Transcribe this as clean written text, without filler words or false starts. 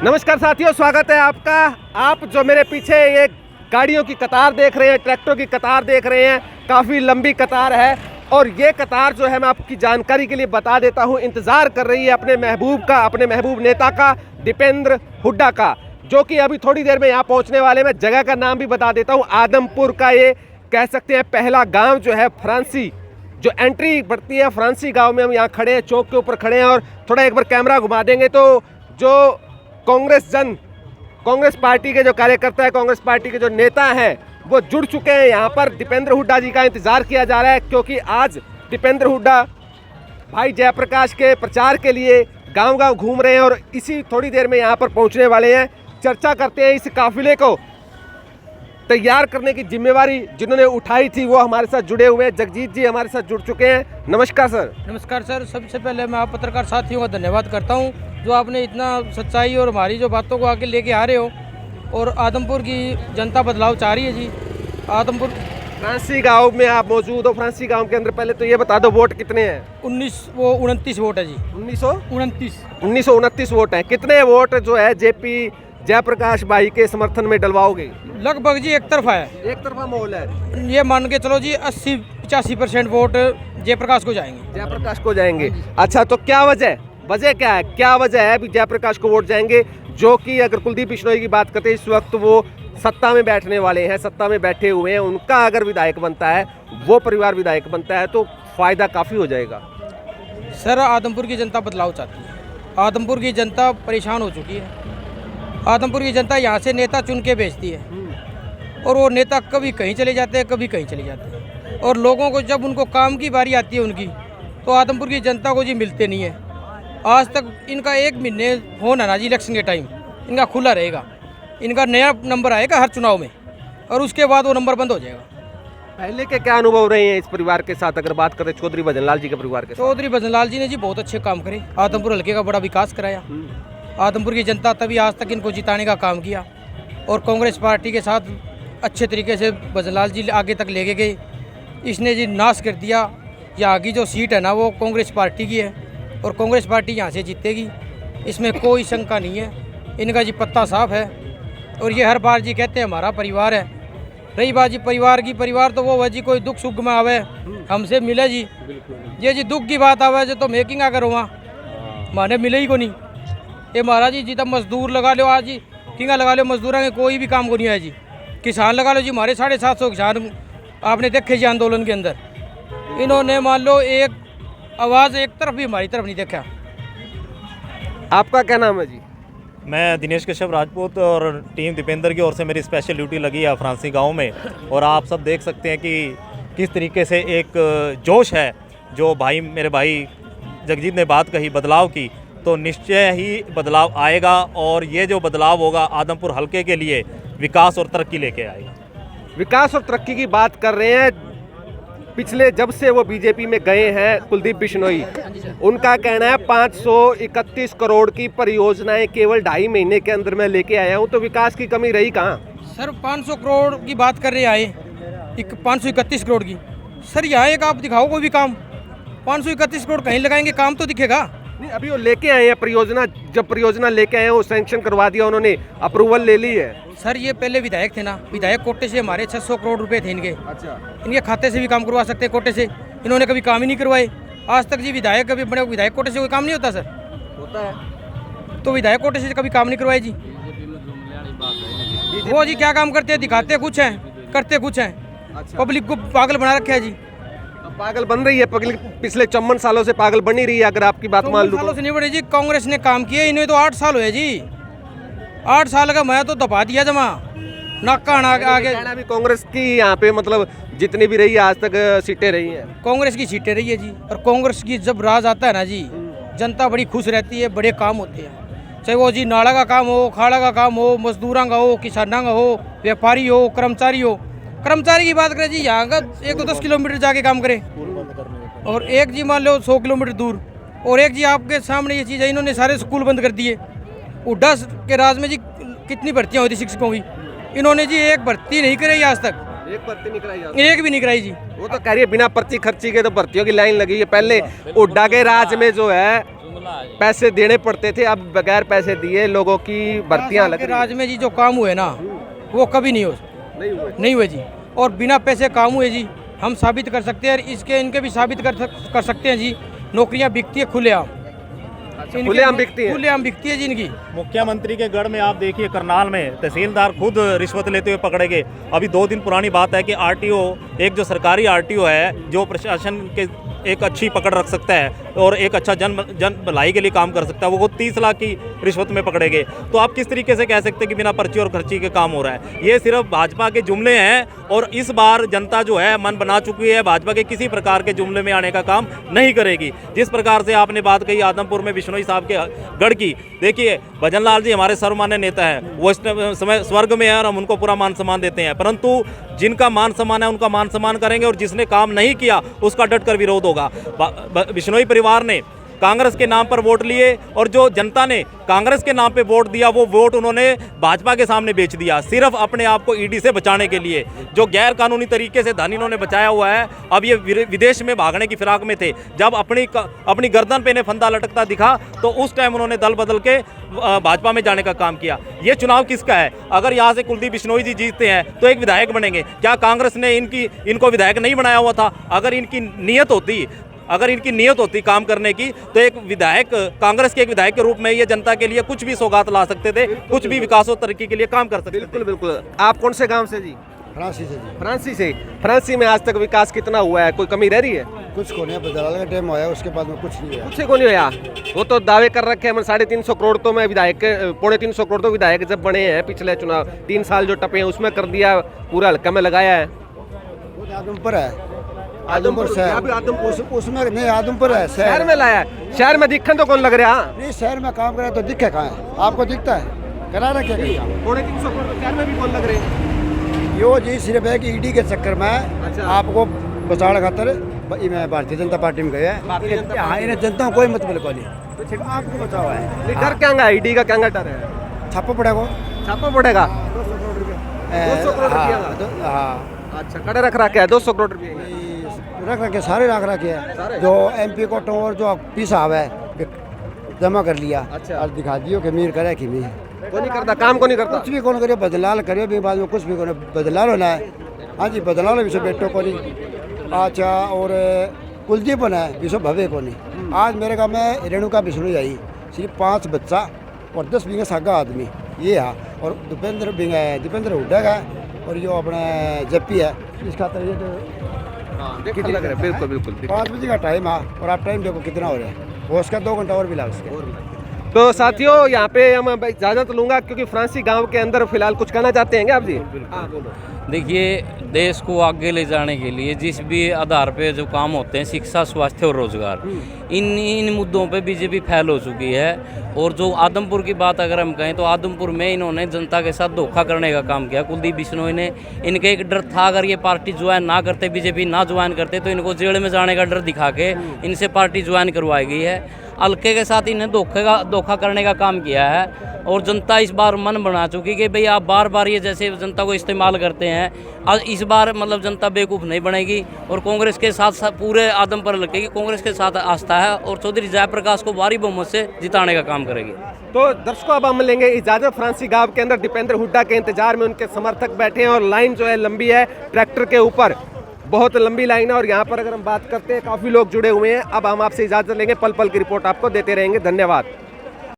नमस्कार साथियों, स्वागत है आपका। आप जो मेरे पीछे ये गाड़ियों की कतार देख रहे हैं, ट्रैक्टरों की कतार देख रहे हैं, काफ़ी लंबी कतार है। और ये कतार जो है मैं आपकी जानकारी के लिए बता देता हूँ, इंतज़ार कर रही है अपने महबूब का, अपने महबूब नेता का, दीपेंद्र हुड्डा का, जो कि अभी थोड़ी देर में यहाँ पहुँचने वाले। मैं जगह का नाम भी बता देता हूँ, आदमपुर का ये कह सकते हैं पहला गाँव जो है फ्रांसी, जो एंट्री बढ़ती है फ्रांसी गांव में। हम यहाँ खड़े हैं, चौक के ऊपर खड़े हैं और थोड़ा एक बार कैमरा घुमा देंगे तो जो कांग्रेस पार्टी के जो कार्यकर्ता है, कांग्रेस पार्टी के जो नेता हैं, वो जुड़ चुके हैं यहाँ पर। दीपेंद्र हुड्डा जी का इंतजार किया जा रहा है, क्योंकि आज दीपेंद्र हुड्डा भाई जयप्रकाश के प्रचार के लिए गांव-गांव घूम रहे हैं और इसी थोड़ी देर में यहाँ पर पहुँचने वाले हैं। चर्चा करते हैं इस काफिले को तैयार करने की जिम्मेवारी जिन्होंने उठाई थी, वो हमारे साथ जुड़े हुए हैं। जगजीत जी हमारे साथ जुड़ चुके हैं। नमस्कार सर। नमस्कार सर। सबसे पहले मैं आप पत्रकार साथियों का धन्यवाद करता हूं, जो आपने इतना सच्चाई और हमारी जो बातों को आगे लेके आ रहे हो। और आदमपुर की जनता बदलाव चाह रही है जी। आदमपुर फ्रांसी गांव में आप मौजूद हो। फ्रांसी गांव के अंदर पहले तो ये बता दो, वोट कितने हैं? 29 वोट है जी। 1929 वोट है। कितने वोट जो है जेपी जयप्रकाश भाई के समर्थन में डलवाओगे? लगभग जी एक तरफा है, एक तरफा माहौल है। ये मान के चलो जी 80-85% वोट जयप्रकाश को जाएंगे। जयप्रकाश को जाएंगे। अच्छा, तो क्या वजह क्या है? क्या वजह है अभी जयप्रकाश को वोट जाएंगे? जो कि अगर कुलदीप बिश्नोई की बात करते हैं, इस वक्त वो सत्ता में बैठने वाले हैं, सत्ता में बैठे हुए हैं। उनका अगर विधायक बनता है, वो परिवार विधायक बनता है, तो फायदा काफ़ी हो जाएगा। सर, आदमपुर की जनता बदलाव चाहती है। आदमपुर की जनता परेशान हो चुकी है। आदमपुर की जनता यहाँ से नेता चुन के भेजती है और वो नेता कभी कहीं चले जाते हैं, कभी कहीं चले जाते हैं। और लोगों को जब उनको काम की बारी आती है उनकी, तो आदमपुर की जनता को जी मिलते नहीं है। आज तक इनका 1 महीने फोन है ना जी, इलेक्शन के टाइम इनका खुला रहेगा। इनका नया नंबर आएगा हर चुनाव में और उसके बाद वो नंबर बंद हो जाएगा। पहले के क्या अनुभव रहे हैं इस परिवार के साथ, अगर बात करें चौधरी भजनलाल जी के परिवार के साथ? चौधरी भजनलाल जी ने जी बहुत अच्छे काम करे, आदमपुर हल्के का बड़ा विकास कराया। आदमपुर की जनता तभी आज तक इनको जिताने का काम किया और कांग्रेस पार्टी के साथ अच्छे तरीके से भजनलाल जी आगे तक लेके गए। इसने जी नाश कर दिया। यहाँ की जो सीट है ना, वो कांग्रेस पार्टी की है और कांग्रेस पार्टी यहाँ से जीतेगी, इसमें कोई शंका नहीं है। इनका जी पत्ता साफ है और ये हर बार जी कहते हैं हमारा परिवार है। रही बात जी परिवार की, परिवार तो वो है जी, कोई दुख सुख में आवे हमसे मिले जी। ये जी दुख की बात आवे जो तो मेकिंग अगर हुआ माने मिले ही को नहीं। ये महाराज जी जितना मजदूर लगा लो, आज जी किंगा लगा लो, मजदूर के कोई भी काम को नहीं है जी। किसान लगा लो जी, हमारे 750 किसान आपने देखे जी आंदोलन के अंदर। इन्होंने मान लो एक आवाज़ एक तरफ भी हमारी तरफ नहीं देखा। आपका क्या नाम है जी? मैं दिनेश कश्यप राजपूत और टीम दीपेंद्र की ओर से मेरी स्पेशल ड्यूटी लगी है फ्रांसी गांव में। और आप सब देख सकते हैं कि किस तरीके से एक जोश है। जो मेरे भाई जगजीत ने बात कही बदलाव की, तो निश्चय ही बदलाव आएगा और ये जो बदलाव होगा आदमपुर हल्के के लिए विकास और तरक्की लेके आएगा। विकास और तरक्की की बात कर रहे हैं। पिछले जब से वो बीजेपी में गए हैं कुलदीप बिश्नोई, उनका कहना है 531 करोड़ की परियोजनाएं केवल 2.5 महीने के अंदर मैं लेके आया हूं। तो विकास की कमी रही कहाँ? सर 500 करोड़ की बात कर रहे आए, 531 करोड़ की। सर यहाँ एक आप दिखाओ कोई भी काम। 531 करोड़ कहीं लगाएंगे, काम तो दिखेगा नहीं। अभी वो लेके आए हैं परियोजना, जब परियोजना लेके आए हैं वो सैंक्शन करवा दिया, उन्होंने अप्रूवल ले ली है। सर ये पहले विधायक थे ना, विधायक कोटे से हमारे 600 करोड़ रुपए थे इनके। अच्छा। इनके खाते से भी काम करवा सकते हैं कोटे से, इन्होंने कभी काम ही नहीं करवाए आज तक जी। विधायक कभी बड़े विधायक कोटे से कोई काम नहीं होता सर? होता है। तो विधायक कोटे से कभी काम नहीं करवाए जी। वो जी क्या काम करते हैं, दिखाते कुछ हैं, करते कुछ हैं। अच्छा। पब्लिक को पागल बना रखा है जी। पागल बन रही है पब्लिक, पिछले 54 सालों से पागल बनी रही है। अगर आपकी बात मान लूं, सालों से नहीं बढ़े जी। कांग्रेस ने काम किए, इन्हें तो 8 साल हुए जी। 8 साल का मैं तो दबा दिया जमा नाका आगे। भी कांग्रेस की यहाँ पे मतलब जितनी भी रही है आज तक सीटें रही हैं, कांग्रेस की सीटें रही है जी। और कांग्रेस की जब राज आता है ना जी, जनता बड़ी खुश रहती है, बड़े काम होते हैं। चाहे वो जी नाला का काम हो, खाड़ा का काम हो, मजदूरों का हो, किसानों का हो, व्यापारी हो, कर्मचारी हो। कर्मचारी की बात करें जी, यहाँ का एक तो 10 किलोमीटर जाके काम करे और एक जी मान लो 100 किलोमीटर दूर। और एक जी आपके सामने ये चीज़ है, इन्होंने सारे स्कूल बंद कर दिए। हुड्डा के राज में जी कितनी भर्तियाँ हुई थी शिक्षकों की, इन्होंने जी एक भर्ती नहीं कराई आज तक। एक भर्ती नहीं कराई आपने? एक भी नहीं कराई जी। वो तो कह रही है बिना पर्ची खर्ची के तो भर्तियों की लाइन लगी है। पहले हुड्डा के राज में जो है पैसे देने पड़ते थे, अब बगैर पैसे दिए लोगों की भर्तियां लग रही हैं। राज में जी जो काम हुए ना वो कभी नहीं नहीं हुए जी। और बिना पैसे काम हुए जी, हम साबित कर सकते हैं, इसके इनके भी साबित कर सकते हैं जी। नौकरियां बिकती है खुलेआम, खुलेआम बिकती है। खुलेआम बिकती है जी इनकी। मुख्यमंत्री के गढ़ में आप देखिए करनाल में तहसीलदार खुद रिश्वत लेते हुए पकड़े गए। अभी 2 दिन पुरानी बात है कि आरटीओ, एक जो सरकारी आरटीओ है जो प्रशासन के एक अच्छी पकड़ रख सकता है और एक अच्छा जन भलाई के लिए काम कर सकता है, वो 30 लाख की रिश्वत में पकड़े गए। तो आप किस तरीके से कह सकते हैं कि बिना पर्ची और खर्ची के काम हो रहा है? ये सिर्फ भाजपा के जुमले हैं और इस बार जनता जो है मन बना चुकी है, भाजपा के किसी प्रकार के जुमले में आने का काम नहीं करेगी। जिस प्रकार से आपने बात कही आदमपुर में बिश्नोई साहब के गढ़ की, देखिए भजन लाल जी हमारे सर्वमान्य नेता हैं, वो इस समय स्वर्ग में है और हम उनको पूरा मान सम्मान देते हैं, परंतु जिनका मान सम्मान है उनका मान सम्मान करेंगे और जिसने काम नहीं किया उसका डटकर विरोध होगा। बिश्नोई परिवार ने कांग्रेस के नाम पर वोट लिए और जो जनता ने कांग्रेस के नाम पे वोट दिया वो वोट उन्होंने भाजपा के सामने बेच दिया, सिर्फ अपने आप को ईडी से बचाने के लिए। जो गैर कानूनी तरीके से धन इन्होंने बचाया हुआ है, अब ये विदेश में भागने की फिराक में थे। जब अपनी गर्दन पे इन्हें फंदा लटकता दिखा तो उस टाइम उन्होंने दल बदल के भाजपा में जाने का काम किया। ये चुनाव किसका है? अगर यहाँ से कुलदीप बिश्नोई जी जीतते हैं तो एक विधायक बनेंगे। क्या कांग्रेस ने इनको विधायक नहीं बनाया हुआ था? अगर इनकी नीयत होती काम करने की तो एक विधायक, कांग्रेस के एक विधायक के रूप में ये जनता के लिए कुछ भी सौगात ला सकते थे, कुछ भी विकास और तरक्की के लिए काम कर सकते थे। बिल्कुल बिल्कुल। आप कौन से गांव से जी? फ्रांसी से जी। फ्रांसी से। फ्रांसी में आज तक विकास कितना हुआ है? कोई कमी रह रही है? कुछ को नहीं, बदलाव का टाइम आया उसके बाद में कुछ नहीं है। कुछ को नहीं होया। वो तो दावे कर रखे हैं 350 करोड़ तो मैं विधायक, 350 करोड़ तो विधायक जब बने हैं पिछले चुनाव 3 साल जो टपे हैं उसमें कर दिया, पूरा हल्का में लगाया है। वो आदमपुर है, आदमपुर शहर उसमें नहीं, आदमपुर है शहर में लाया है। शहर में दिखन तो कौन लग रहा? नहीं, शहर में काम करे तो दिखे कहाँ है? आपको दिखता है? करा रखे कहीं काम? 350 करोड़ शहर में भी कौन लग रहे हैं? यो जी सिर्फ है कि ईडी के चक्कर में आपको बचाने खातर मैं भारतीय जनता पार्टी में गया है। हाँ, इन्हें जनता को कोई मतलब को नहीं, सिर्फ आपको बचाव है। डर क्या है? ईडी का क्या डर है? छापा पड़ेगा, छापा पड़ेगा 200 करोड़ रुपया। 200 करोड़ रुपया। हाँ, अच्छा, कड़े रख रखे है 200 करोड़ रुपये रख रखे, सारे रख रखे हैं। जो MP को और जो पी साहब है जमा कर लिया। अच्छा। और दिखा दियो कि मीर करे कि नहीं, को नहीं करता काम, को नहीं करता कुछ भी कौन करे, बदलाव करे भी बाद में कुछ भी कौन बदलाव होना है। हाँ जी, बदलाव विषय बेटो को नहीं। अच्छा, और कुलदीप होना है विषय भवे को नहीं। आज मेरे गाँव में रेणुका बिश्नोई आई, सिर्फ 5 बच्चा और 10 बीघा सागा आदमी ये है। और दीपेंद्र हुड्डा का और जो अपने जप्पी है, इस खातर ये तो कितना लग रहा है? बिल्कुल बिल्कुल। 5 बजे का टाइम है और आप टाइम देखो कितना हो रहा है, वो उसका 2 घंटा और भी लगा उसके। तो साथियों यहाँ पे हम इजाज़त लूँगा क्योंकि फ्रांसी गांव के अंदर फिलहाल कुछ कहना चाहते हैं क्या आप जी? हाँ, बोलो। देखिए, देश को आगे ले जाने के लिए जिस भी आधार पे जो काम होते हैं, शिक्षा, स्वास्थ्य और रोजगार, इन मुद्दों पे बीजेपी फैल हो चुकी है। और जो आदमपुर की बात अगर हम कहें तो आदमपुर में इन्होंने जनता के साथ धोखा करने का काम किया। कुलदीप बिश्नोई ने, इनके एक डर था अगर ये पार्टी ज्वाइन ना करते, बीजेपी ना ज्वाइन करते तो इनको जेल में जाने का डर दिखा के इनसे पार्टी ज्वाइन करवाई गई है। हल्के के साथ इन्हें धोखा करने का काम किया है और जनता इस बार मन बना चुकी कि भाई आप बार बार ये जैसे जनता को इस्तेमाल करते हैं, आज इस बार मतलब जनता बेवकूफ़ नहीं बनेगी और कांग्रेस के साथ पूरे आदमपुर हल्के की कांग्रेस के साथ आस्था है और चौधरी जयप्रकाश को भारी बहुमत से जिताने का काम करेगी। तो दर्शकों अब हम लेंगे इजाज़त। फ्रांसी गांव के अंदर दीपेंद्र हुड्डा के इंतजार में उनके समर्थक बैठे हैं और लाइन जो है लंबी है, ट्रैक्टर के ऊपर बहुत लंबी लाइन है और यहाँ पर अगर हम बात करते हैं काफ़ी लोग जुड़े हुए हैं। अब हम आपसे इजाज़त लेंगे, पल पल की रिपोर्ट आपको देते रहेंगे। धन्यवाद।